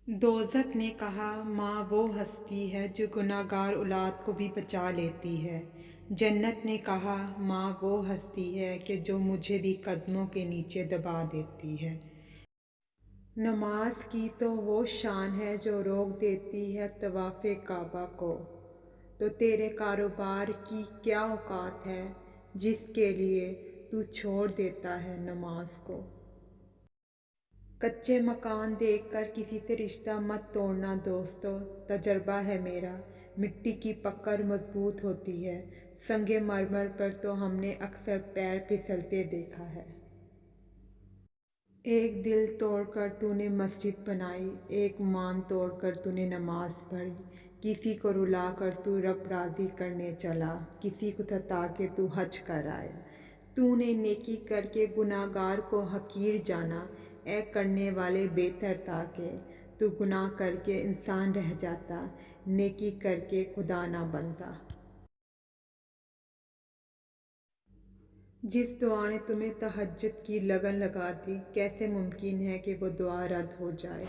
दोज़ख ने कहा, माँ वो हस्ती है जो गुनाहगार औलाद को भी बचा लेती है। जन्नत ने कहा, माँ वो हस्ती है कि जो मुझे भी कदमों के नीचे दबा देती है। नमाज की तो वो शान है जो रोक देती है तवाफ़े काबा को। तो तेरे कारोबार की क्या औकात है जिसके लिए तू छोड़ देता है नमाज को। कच्चे मकान देखकर किसी से रिश्ता मत तोड़ना दोस्तों, तजर्बा है मेरा। मिट्टी की पकड़ मजबूत होती है, संगे मरमर पर तो हमने अक्सर पैर फिसलते देखा है। एक दिल तोड़कर तूने मस्जिद बनाई, एक मान तोड़कर तूने नमाज पढ़ी। किसी को रुला कर तू रब राज़ी करने चला, किसी को सता के तू हज कर आया। तूने नेकी करके गुनाहगार को हकीर जाना, ए करने वाले बेहतर था कि तू गुनाह करके इंसान रह जाता, नेकी करके खुदा ना बनता। जिस दुआ ने तुम्हें तहज्जुद की लगन लगा दी, कैसे मुमकिन है कि वो दुआ रद्द हो जाए।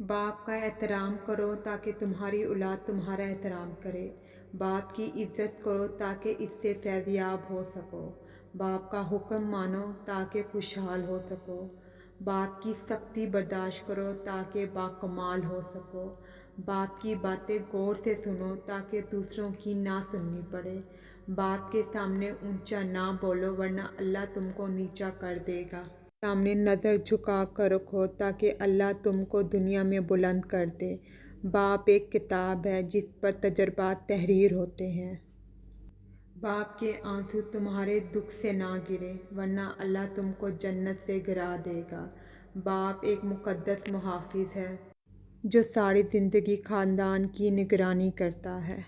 बाप का एहतराम करो ताकि तुम्हारी औलाद तुम्हारा एहतराम करे। बाप की इज़्ज़त करो ताकि इससे फैज़याब हो सको। बाप का हुक्म मानो ताकि खुशहाल हो सको। बाप की सख्ती बर्दाश्त करो ताकि बाकमाल हो सको। बाप की बातें गौर से सुनो ताकि दूसरों की ना सुननी पड़े। बाप के सामने ऊंचा ना बोलो वरना अल्लाह तुमको नीचा कर देगा। सामने नज़र झुका कर रखो ताकि अल्लाह तुमको दुनिया में बुलंद कर दे। बाप एक किताब है जिस पर तजर्बात तहरीर होते हैं। बाप के आंसू तुम्हारे दुख से ना गिरे वरना अल्लाह तुमको जन्नत से गिरा देगा। बाप एक मुक़द्दस मुहाफ़िज़ है जो सारी ज़िंदगी ख़ानदान की निगरानी करता है।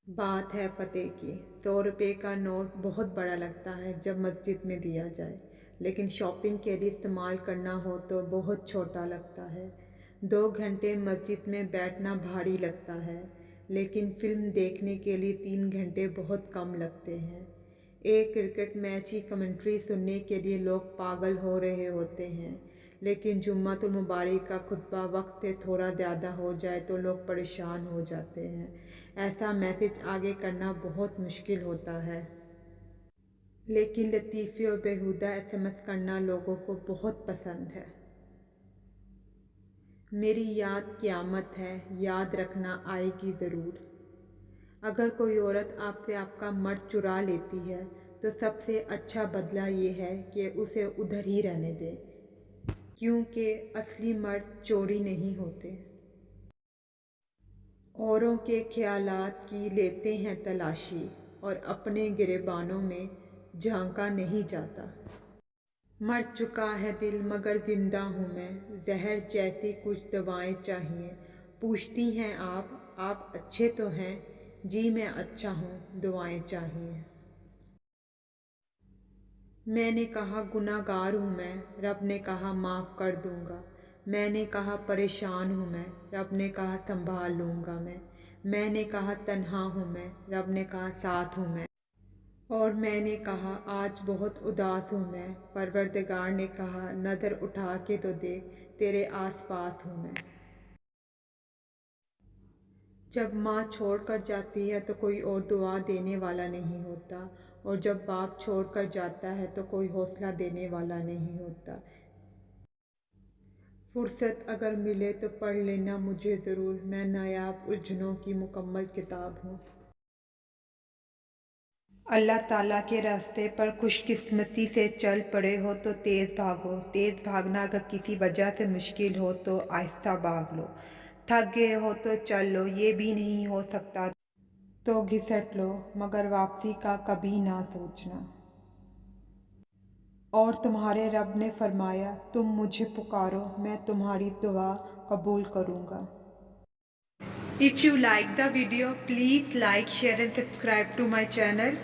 बात है पते की। 100 रुपये का नोट बहुत बड़ा लगता है जब मस्जिद में दिया जाए, लेकिन शॉपिंग के लिए इस्तेमाल करना हो तो बहुत छोटा लगता है। 2 घंटे मस्जिद में बैठना भारी लगता है, लेकिन फ़िल्म देखने के लिए 3 घंटे बहुत कम लगते हैं। एक क्रिकेट मैच की कमेंट्री सुनने के लिए लोग पागल हो रहे होते हैं, लेकिन जुम्मतुल मुबारक का खुतबा वक्त से थोड़ा ज़्यादा हो जाए तो लोग परेशान हो जाते हैं। ऐसा मैसेज आगे करना बहुत मुश्किल होता है, लेकिन लतीफ़ी और बेहुदा एसएमएस करना लोगों को बहुत पसंद है। मेरी याद क़यामत है, याद रखना आएगी ज़रूर। अगर कोई औरत आपसे आपका मर्द चुरा लेती है तो सबसे अच्छा बदला ये है कि उसे उधर ही रहने दें, क्योंकि असली मर्द चोरी नहीं होते। औरों के ख़यालात की लेते हैं तलाशी और अपने गिरेबानों में झांका नहीं जाता। मर चुका है दिल मगर ज़िंदा हूँ मैं, ज़हर जैसी कुछ दवाएं चाहिए। पूछती हैं आप अच्छे तो हैं? जी मैं अच्छा हूँ, दुआएं चाहिए। मैंने कहा गुनाहगार हूँ मैं, रब ने कहा माफ़ कर दूँगा। मैंने कहा परेशान हूँ मैं, रब ने कहा संभाल लूँगा मैं। मैंने कहा तन्हा हूँ मैं, रब ने कहा साथ हूँ मैं। और मैंने कहा आज बहुत उदास हूँ मैं, परवरदिगार ने कहा नज़र उठा के तो देख, तेरे आस पास हूँ मैं। जब माँ छोड़कर जाती है तो कोई और दुआ देने वाला नहीं होता, और जब बाप छोड़कर जाता है तो कोई हौसला देने वाला नहीं होता। फुर्सत अगर मिले तो पढ़ लेना मुझे ज़रूर, मैं नायाब उलझनों की मुकम्मल किताब हूँ। अल्लाह ताला के रास्ते पर खुशकिस्मती से चल पड़े हो तो तेज़ भागो। तेज़ भागना अगर किसी वजह से मुश्किल हो तो आहिस्ता भाग लो। थक गए हो तो चल लो, ये भी नहीं हो सकता तो घिसट लो, मगर वापसी का कभी ना सोचना। और तुम्हारे रब ने फरमाया तुम मुझे पुकारो, मैं तुम्हारी दुआ कबूल करूँगा। If you like the video, please like, share and subscribe to my channel.